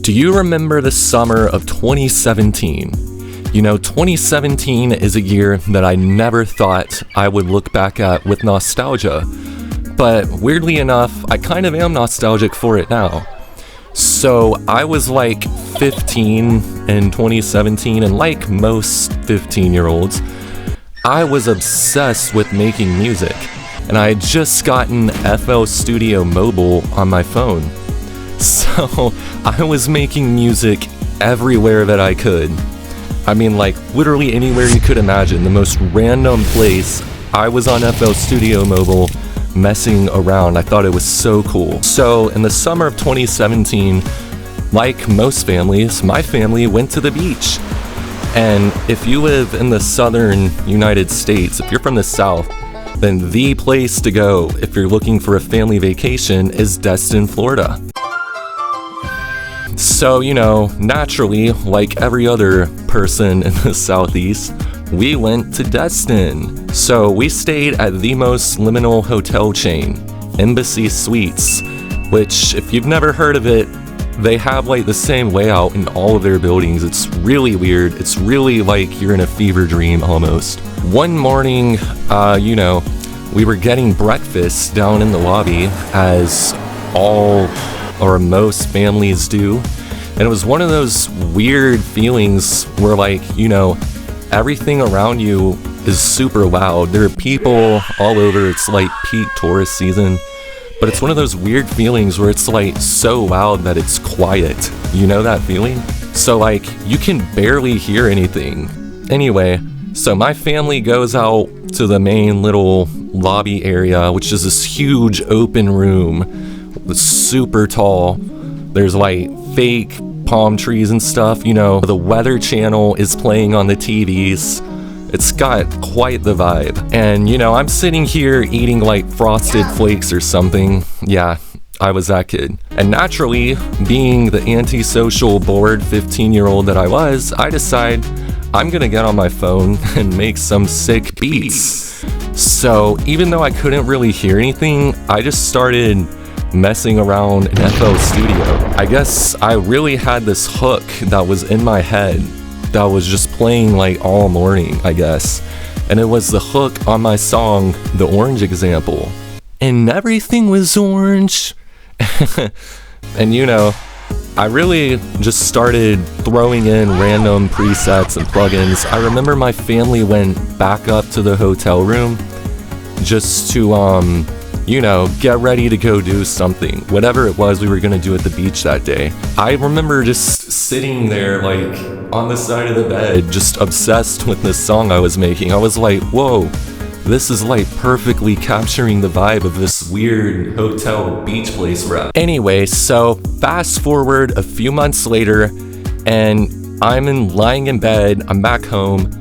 Do you remember the summer of 2017? You know, 2017 is a year that I never thought I would look back at with nostalgia. But weirdly enough, I kind of am nostalgic for it now. So I was like 15 in 2017, and like most 15-year-olds, I was obsessed with making music. And I had just gotten FL Studio Mobile on my phone. So I was making music everywhere that I could. I mean, like literally anywhere you could imagine. The most random place, I was on FL Studio Mobile messing around. I thought it was so cool. So in the summer of 2017, like most families, my family went to the beach. And if you live in the southern United States, if you're from the South, then the place to go if you're looking for a family vacation is Destin, Florida. So, you know, naturally, like every other person in the Southeast, we went to Destin. So we stayed at the most liminal hotel chain, Embassy Suites, which if you've never heard of it, they have like the same layout in all of their buildings. It's really weird. It's really like you're in a fever dream almost. One morning, you know, we were getting breakfast down in the lobby, as all or most families do. And it was one of those weird feelings where, like, you know, everything around you is super loud. There are people all over. It's like peak tourist season. But it's one of those weird feelings where it's like so loud that it's quiet. You know that feeling? So like you can barely hear anything. Anyway, so my family goes out to the main little lobby area, which is this huge open room. It's super tall. There's like fake palm trees and stuff, you know. The Weather Channel is playing on the TVs. It's got quite the vibe. And you know, I'm sitting here eating like Frosted Flakes or something. Yeah, I was that kid. And naturally, being the antisocial, bored 15-year-old that I was, I decide I'm gonna get on my phone and make some sick beats. So even though I couldn't really hear anything, I just started messing around in FL Studio. I guess I really had this hook that was in my head that was just playing like all morning, I guess. And it was the hook on my song, The Orange Example. And everything was orange. And you know, I really just started throwing in random presets and plugins. I remember my family went back up to the hotel room just to, you know, get ready to go do something. Whatever it was we were gonna do at the beach that day. I remember just sitting there like on the side of the bed, just obsessed with this song I was making. I was like, whoa, this is like perfectly capturing the vibe of this weird hotel beach place we're at. Anyway, so fast forward a few months later, and lying in bed, I'm back home,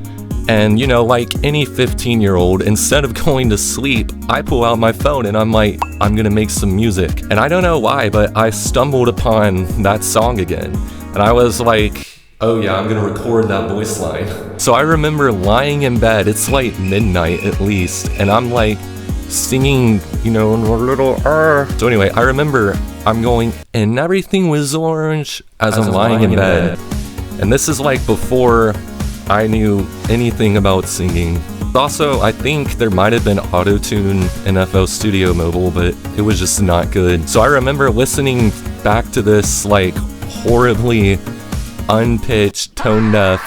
and you know, like any 15-year-old, instead of going to sleep, I pull out my phone and I'm like, I'm gonna make some music. And I don't know why, but I stumbled upon that song again. And I was like, oh yeah, I'm gonna record that voice line. So I remember lying in bed, it's like midnight at least, and I'm like singing, you know, in a little So anyway, I remember I'm going, and everything was orange as I'm lying in bed. And this is like before I knew anything about singing. Also, I think there might have been auto-tune in FL Studio Mobile, but it was just not good. So I remember listening back to this like horribly unpitched, tone deaf,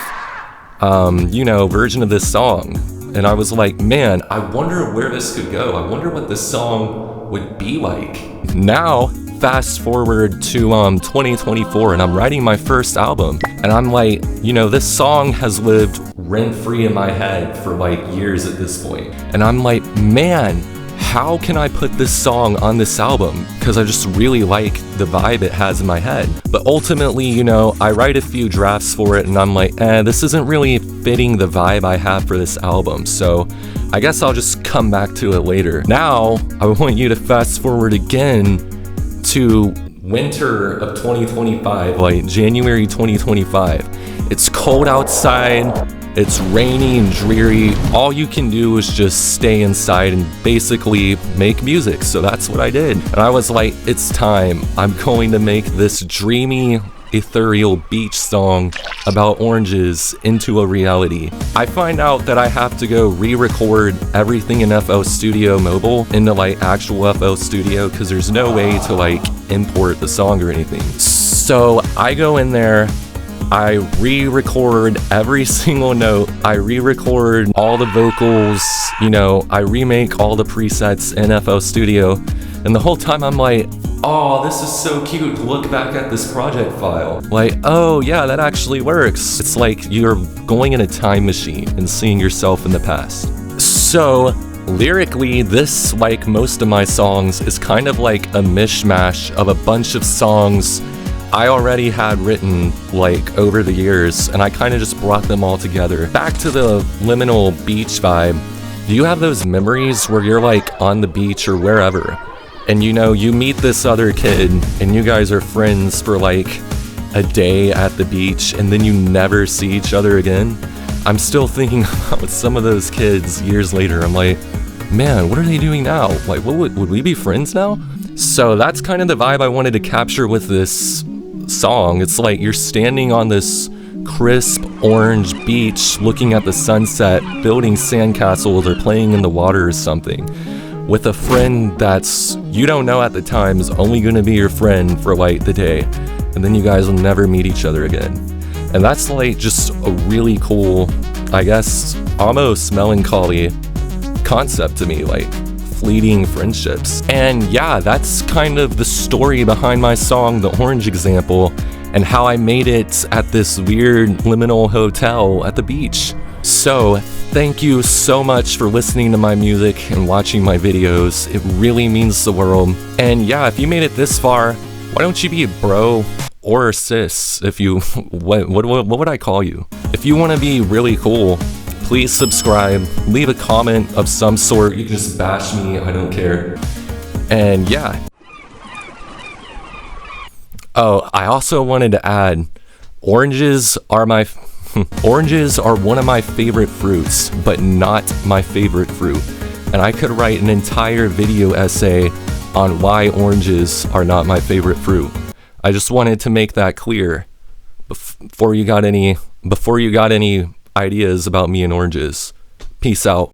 you know, version of this song. And I was like, man, I wonder where this could go. I wonder what this song would be like. Now, fast forward to 2024, and I'm writing my first album. And I'm like, you know, this song has lived rent-free in my head for like years at this point. And I'm like, man, how can I put this song on this album? Because I just really like the vibe it has in my head. But ultimately, you know, I write a few drafts for it and I'm like, this isn't really fitting the vibe I have for this album. So I guess I'll just come back to it later. Now, I want you to fast forward again to winter of 2025, like January 2025. It's cold outside. It's rainy and dreary. All you can do is just stay inside and basically make music. So that's what I did. And I was like, it's time. I'm going to make this dreamy, ethereal beach song about oranges into a reality. I find out that I have to go re-record everything in FL Studio Mobile into like actual FL Studio because there's no way to like import the song or anything. So I go in there, I re-record every single note, I re-record all the vocals, you know, I remake all the presets in FL Studio, and the whole time I'm like, oh, this is so cute, look back at this project file. Like, oh yeah, that actually works. It's like you're going in a time machine and seeing yourself in the past. So, lyrically, this, like most of my songs, is kind of like a mishmash of a bunch of songs I already had written like over the years, and I kind of just brought them all together. Back to the liminal beach vibe. Do you have those memories where you're like on the beach or wherever, and you know, you meet this other kid and you guys are friends for like a day at the beach and then you never see each other again? I'm still thinking about some of those kids years later. I'm like, man, what are they doing now? Like, would we be friends now? So that's kind of the vibe I wanted to capture with this song. It's like you're standing on this crisp orange beach looking at the sunset, building sandcastles or playing in the water or something with a friend that's, you don't know at the time, is only going to be your friend for like the day, and then you guys will never meet each other again. And that's like just a really cool, I guess, almost melancholy concept to me, like fleeting friendships. And yeah, that's kind of the story behind my song, The Orange Example, and how I made it at this weird liminal hotel at the beach. So thank you so much for listening to my music and watching my videos. It really means the world. And yeah, if you made it this far, why don't you be a bro or a sis? If you, what would I call you? If you want to be really cool, please subscribe, leave a comment of some sort. You can just bash me, I don't care. And yeah. Oh, I also wanted to add, oranges are one of my favorite fruits, but not my favorite fruit. And I could write an entire video essay on why oranges are not my favorite fruit. I just wanted to make that clear before you got any ideas about me and oranges. Peace out.